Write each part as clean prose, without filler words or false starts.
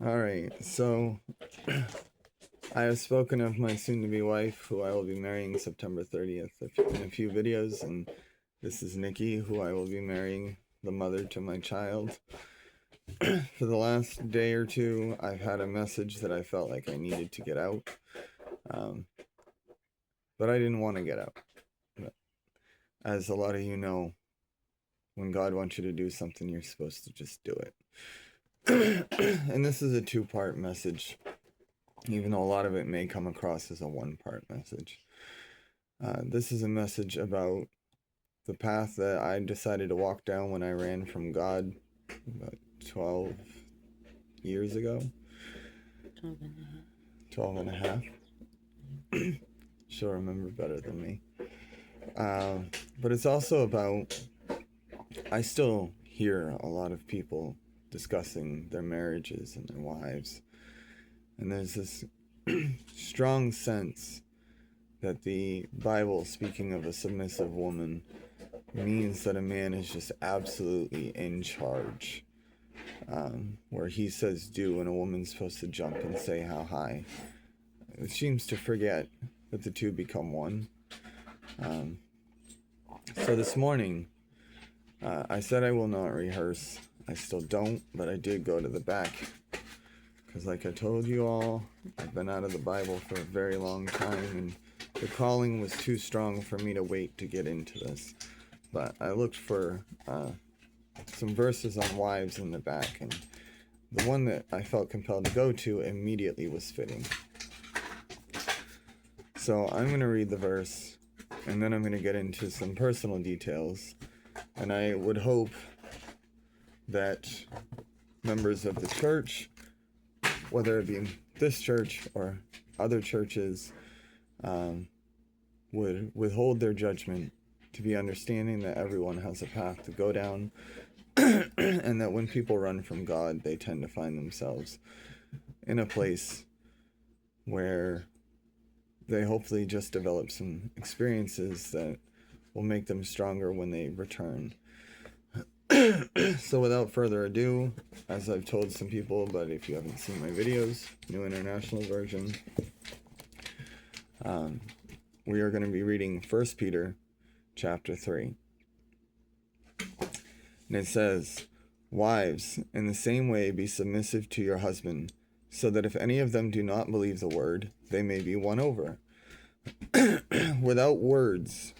All right, so I have spoken of my soon-to-be wife, who I will be marrying September 30th in a few videos, and this is Nikki, who I will be marrying, the mother to my child. For the last day or two, I've had a message that I felt like I needed to get out, um, but I didn't want to get out. But as a lot of you know, when God wants you to do something, you're supposed to just do it. And this is a two-part message, even though a lot of it may come across as a one-part message. This is a message about the path that I decided to walk down when I ran from God about 12 years ago. 12 and a half. She'll remember better than me. But it's also about, I still hear a lot of people discussing their marriages and their wives. And there's this strong sense that the Bible, speaking of a submissive woman, means that a man is just absolutely in charge. Where he says do and a woman's supposed to jump and say how high. It seems to forget that the two become one. So this morning, I said I will not rehearse. I still don't, but I did go to the back. Because like I told you all, I've been out of the Bible for a very long time, and the calling was too strong for me to wait to get into this. But I looked for some verses on wives in the back, and the one that I felt compelled to go to immediately was fitting. So I'm going to read the verse, and then I'm going to get into some personal details, and I would hope that members of the church, whether it be this church or other churches, would withhold their judgment to be understanding that everyone has a path to go down, and that when people run from God, they tend to find themselves in a place where they hopefully just develop some experiences that will make them stronger when they return. So without further ado, as I've told some people, but if you haven't seen my videos, New International Version, we are going to be reading 1 Peter chapter 3. And it says, "Wives, in the same way be submissive to your husband, so that if any of them do not believe the word, they may be won over without words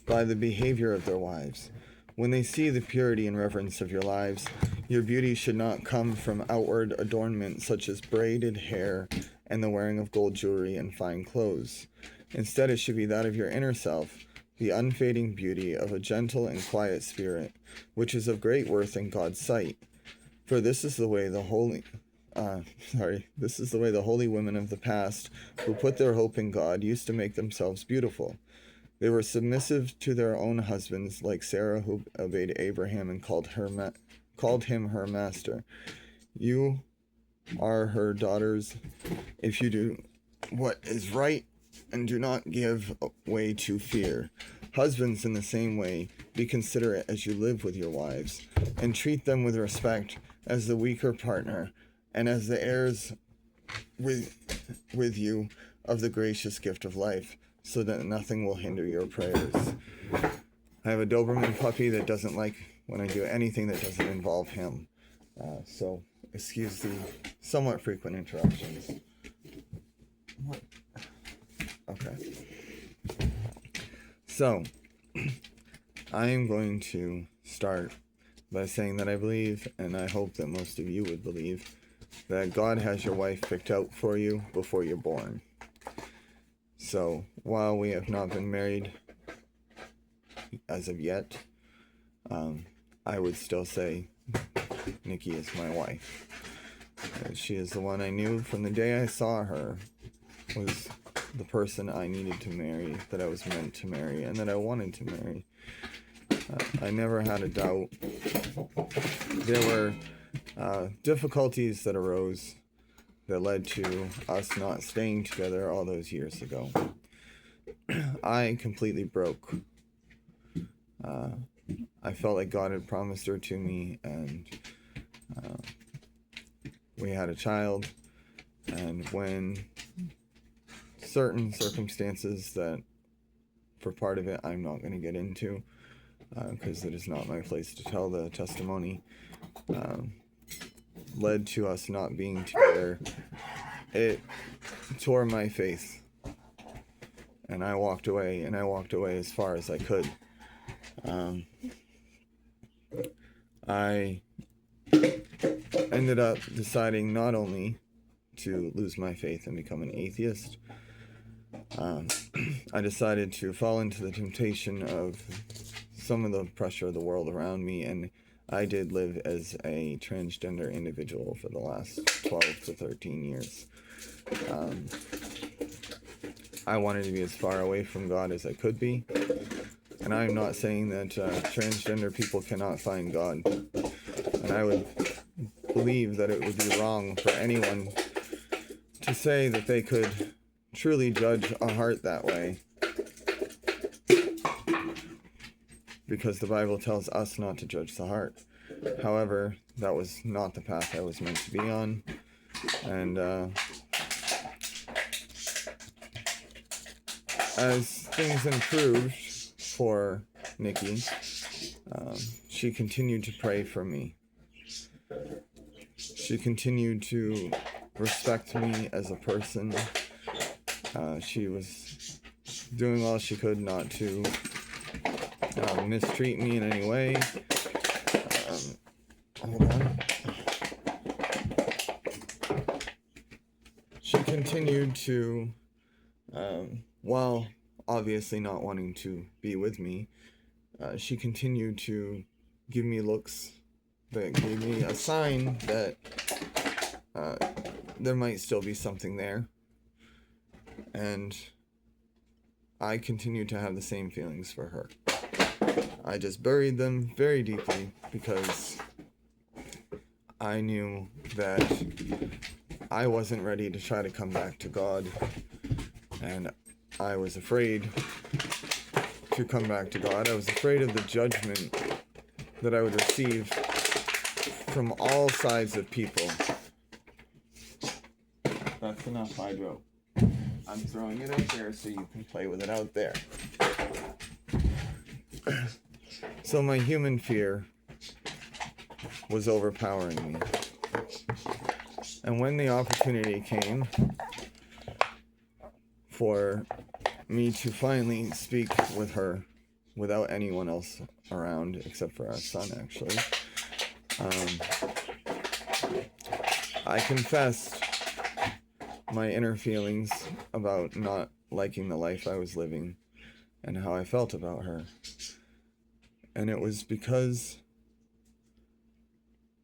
by the behavior of their wives. When they see the purity and reverence of your lives, your beauty should not come from outward adornment such as braided hair and the wearing of gold jewelry and fine clothes. Instead, it should be that of your inner self, the unfading beauty of a gentle and quiet spirit, which is of great worth in God's sight. For this is the way the holy women of the past, who put their hope in God, used to make themselves beautiful. They were submissive to their own husbands, like Sarah, who obeyed Abraham and called him her master. You are her daughters if you do what is right and do not give way to fear. Husbands, in the same way, be considerate as you live with your wives, and treat them with respect as the weaker partner, and as the heirs with you of the gracious gift of life, so that nothing will hinder your prayers." I have a Doberman puppy that doesn't like when I do anything that doesn't involve him. So excuse the somewhat frequent interruptions. What? Okay. So, I am going to start by saying that I believe, and I hope that most of you would believe, that God has your wife picked out for you before you're born. So, while we have not been married as of yet, I would still say Nikki is my wife. She is the one I knew from the day I saw her was the person I needed to marry, that I was meant to marry, and that I wanted to marry. I never had a doubt. There were difficulties that arose that led to us not staying together all those years ago. I completely broke. I felt like God had promised her to me, and we had a child, and when certain circumstances that, for part of it, I'm not going to get into, because it is not my place to tell the testimony, led to us not being together, it tore my faith. And I walked away as far as I could. I ended up deciding not only to lose my faith and become an atheist, I decided to fall into the temptation of some of the pressure of the world around me, and I did live as a transgender individual for the last 12 to 13 years. I wanted to be as far away from God as I could be, and I'm not saying that transgender people cannot find God, and I would believe that it would be wrong for anyone to say that they could truly judge a heart that way, because the Bible tells us not to judge the heart. However, that was not the path I was meant to be on, and as things improved for Nikki, she continued to pray for me. She continued to respect me as a person. She was doing all she could not to mistreat me in any way. Hold on. She continued to, while obviously not wanting to be with me, she continued to give me looks that gave me a sign that there might still be something there. And I continued to have the same feelings for her. I just buried them very deeply because I knew that I wasn't ready to try to come back to God, and I was afraid to come back to God. I was afraid of the judgment that I would receive from all sides of people. That's enough hydro. I'm throwing it out there so you can play with it out there. So my human fear was overpowering me. And when the opportunity came for me to finally speak with her without anyone else around, except for our son, actually, I confessed my inner feelings about not liking the life I was living and how I felt about her. And it was because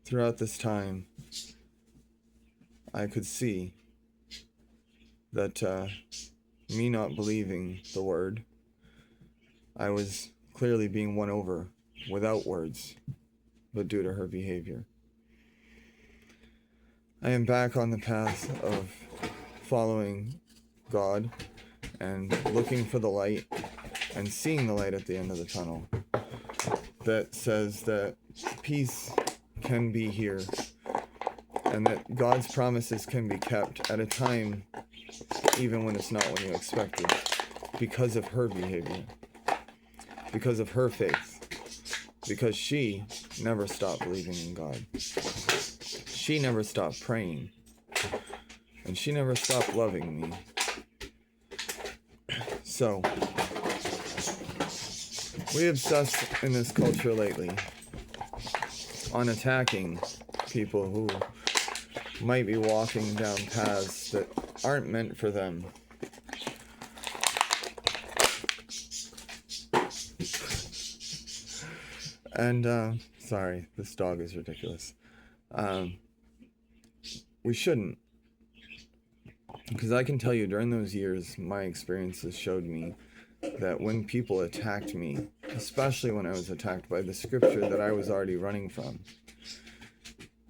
throughout this time, I could see that me not believing the word, I was clearly being won over without words, but due to her behavior. I am back on the path of following God and looking for the light and seeing the light at the end of the tunnel that says that peace can be here and that God's promises can be kept at a time even when it's not when you expect it, because of her behavior, because of her faith, because she never stopped believing in God. She never stopped praying, and she never stopped loving me. So, we obsess in this culture lately on attacking people who might be walking down paths that aren't meant for them. And, sorry, this dog is ridiculous. We shouldn't. Because I can tell you, during those years, my experiences showed me that when people attacked me, especially when I was attacked by the scripture that I was already running from,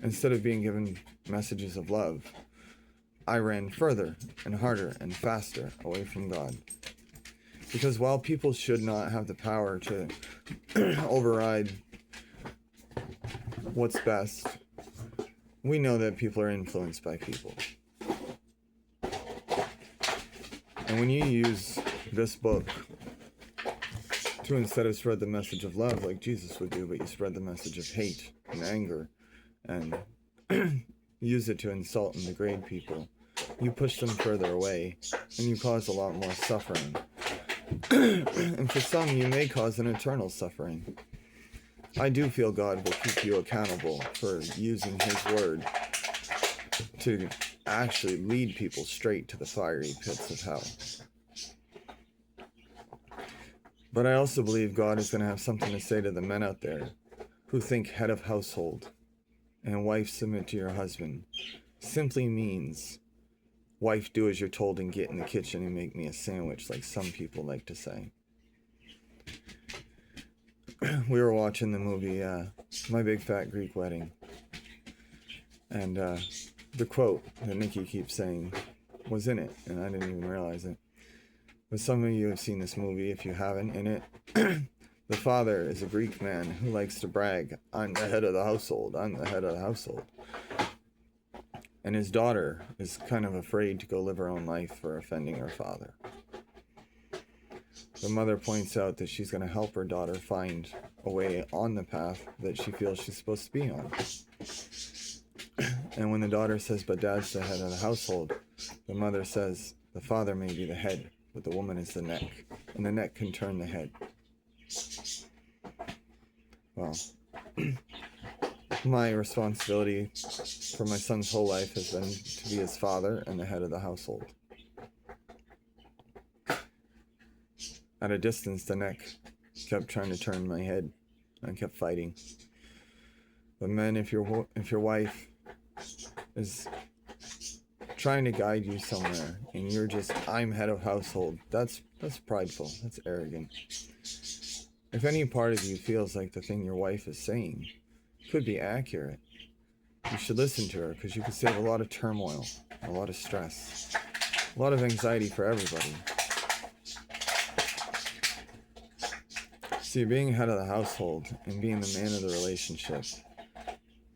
instead of being given messages of love, I ran further and harder and faster away from God. Because while people should not have the power to override what's best, we know that people are influenced by people. And when you use this book to, instead of spread the message of love like Jesus would do, but you spread the message of hate and anger and use it to insult and degrade people, you push them further away and you cause a lot more suffering. And for some, you may cause an eternal suffering. I do feel God will keep you accountable for using His word to actually lead people straight to the fiery pits of hell. But I also believe God is going to have something to say to the men out there who think head of household and wife submit to your husband simply means wife do as you're told and get in the kitchen and make me a sandwich, like some people like to say. We were watching the movie My Big Fat Greek Wedding, and the quote that Nikki keeps saying was in it, and I didn't even realize it. But some of you have seen this movie. If you haven't, in it, the father is a Greek man who likes to brag, I'm the head of the household, I'm the head of the household. And his daughter is kind of afraid to go live her own life for offending her father. The mother points out that she's going to help her daughter find a way on the path that she feels she's supposed to be on. And when the daughter says, but dad's the head of the household, the mother says, the father may be the head, but the woman is the neck, and the neck can turn the head. Well, my responsibility for my son's whole life has been to be his father and the head of the household. At a distance, the neck kept trying to turn my head. I kept fighting. But men, if your wife is trying to guide you somewhere and you're just, I'm head of household, that's prideful, that's arrogant. If any part of you feels like the thing your wife is saying could be accurate, you should listen to her, because you could save a lot of turmoil, a lot of stress, a lot of anxiety for everybody. See, being head of the household and being the man of the relationship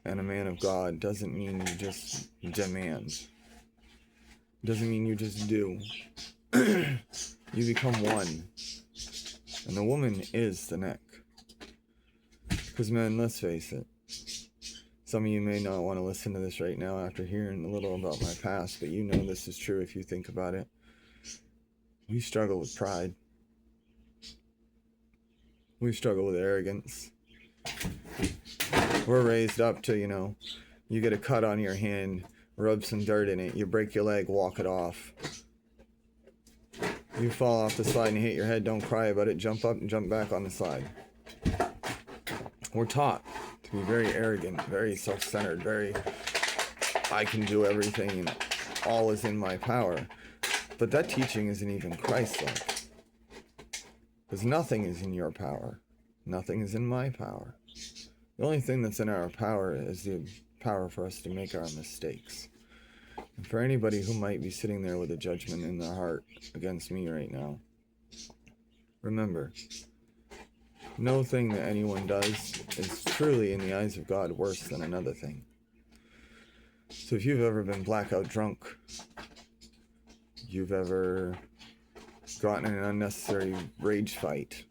and a man of God doesn't mean you just demand. It doesn't mean you just do. You become one. And the woman is the neck. Because men, let's face it. Some of you may not want to listen to this right now after hearing a little about my past, but you know this is true if you think about it. We struggle with pride. We struggle with arrogance. We're raised up to, you get a cut on your hand, rub some dirt in it, you break your leg, walk it off. You fall off the slide and hit your head, don't cry about it, jump up and jump back on the slide. We're taught to be very arrogant, very self-centered, very, I can do everything and all is in my power. But that teaching isn't even Christ-like. Because nothing is in your power. Nothing is in my power. The only thing that's in our power is the power for us to make our mistakes. And for anybody who might be sitting there with a judgment in their heart against me right now, remember, no thing that anyone does is truly, in the eyes of God, worse than another thing. So if you've ever been blackout drunk, you've ever gotten in an unnecessary rage fight,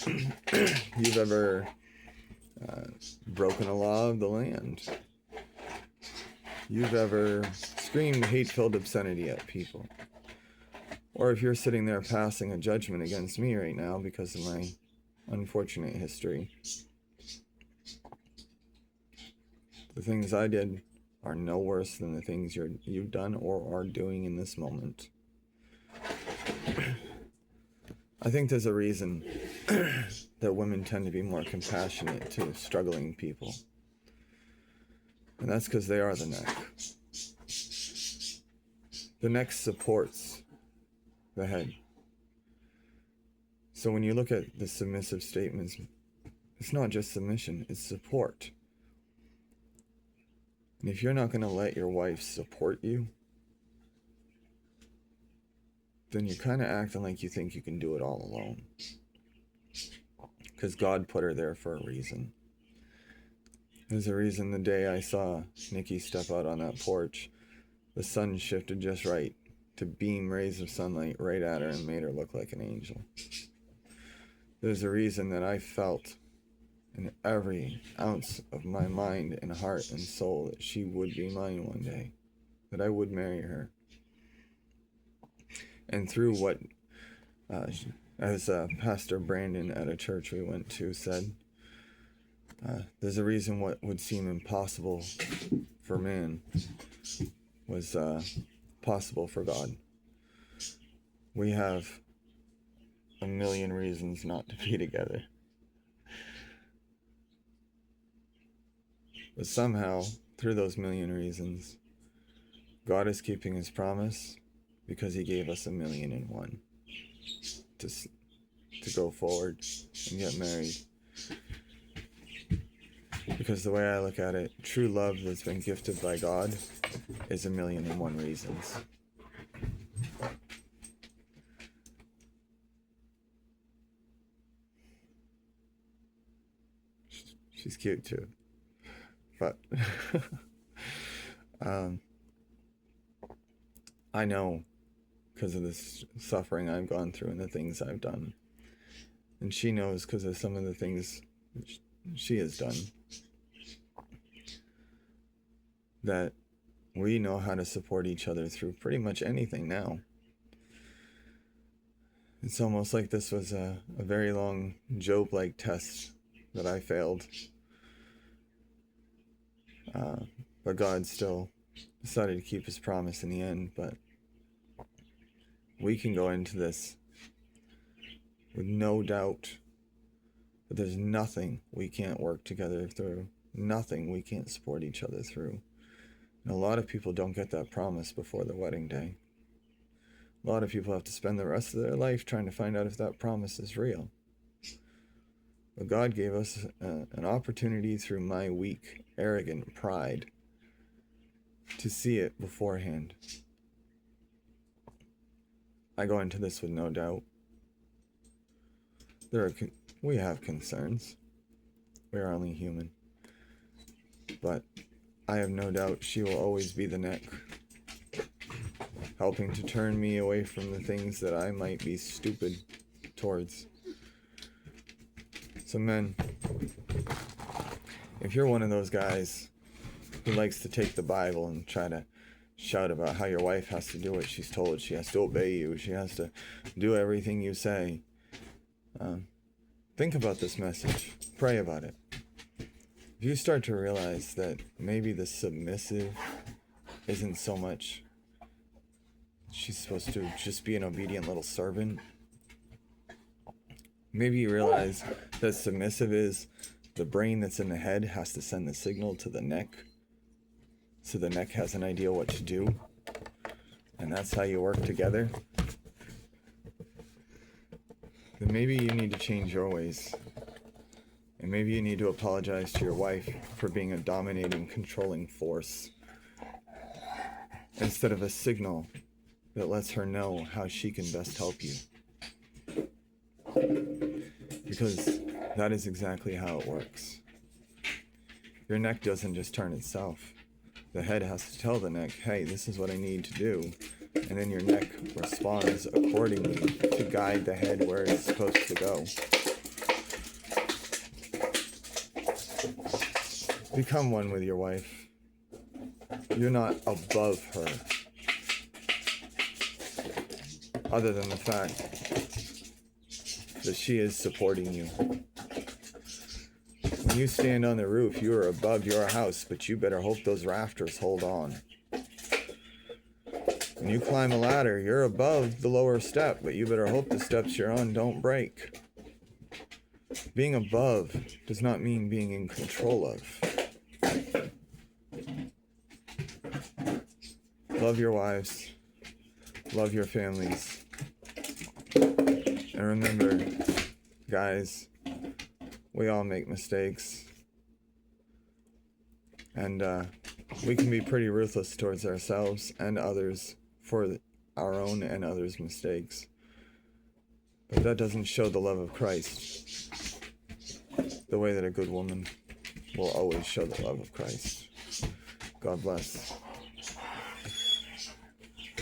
you've ever broken a law of the land, you've ever screamed hate-filled obscenity at people, or if you're sitting there passing a judgment against me right now because of my unfortunate history, the things I did are no worse than the things you've done or are doing in this moment. I think there's a reason that women tend to be more compassionate to struggling people. And that's because they are the neck. The neck supports the head. So when you look at the submissive statements, it's not just submission, it's support. And if you're not going to let your wife support you, then you're kind of acting like you think you can do it all alone. Because God put her there for a reason. There's a reason the day I saw Nikki step out on that porch, the sun shifted just right to beam rays of sunlight right at her and made her look like an angel. There's a reason that I felt in every ounce of my mind and heart and soul that she would be mine one day, that I would marry her. And through what, as Pastor Brandon at a church we went to said, there's a reason what would seem impossible for man was possible for God. We have a million reasons not to be together. But somehow, through those million reasons, God is keeping his promise because he gave us 1,000,001 to go forward and get married. Because the way I look at it, true love that's been gifted by God is 1,000,001 reasons. She's cute too. But I know because of this suffering I've gone through and the things I've done. And she knows because of some of the things she has done, that we know how to support each other through pretty much anything now. It's almost like this was a very long Job-like test that I failed. But God still decided to keep his promise in the end. But we can go into this with no doubt that there's nothing we can't work together through, nothing we can't support each other through. And a lot of people don't get that promise before the wedding day. A lot of people have to spend the rest of their life trying to find out if that promise is real. But God gave us an opportunity through my weak, arrogant pride to see it beforehand. I go into this with no doubt. We have concerns. We are only human. But I have no doubt she will always be the neck, helping to turn me away from the things that I might be stupid towards. So men, if you're one of those guys who likes to take the Bible and try to shout about how your wife has to do what she's told, she has to obey you, she has to do everything you say, think about this message, pray about it. If you start to realize that maybe the submissive isn't so much she's supposed to just be an obedient little servant, maybe you realize that submissive is the brain that's in the head has to send the signal to the neck, so the neck has an idea what to do, and that's how you work together. Then maybe you need to change your ways. And maybe you need to apologize to your wife for being a dominating, controlling force, instead of a signal that lets her know how she can best help you. Because that is exactly how it works. Your neck doesn't just turn itself. The head has to tell the neck, hey, this is what I need to do. And then your neck responds accordingly to guide the head where it's supposed to go. Become one with your wife. You're not above her, other than the fact that she is supporting you. When you stand on the roof, you are above your house, but you better hope those rafters hold on. When you climb a ladder, you're above the lower step, but you better hope the steps you're on don't break. Being above does not mean being in control of. Love your wives. Love your families. And remember, guys, we all make mistakes. And we can be pretty ruthless towards ourselves and others for our own and others' mistakes. But that doesn't show the love of Christ the way that a good woman will always show the love of Christ. God bless.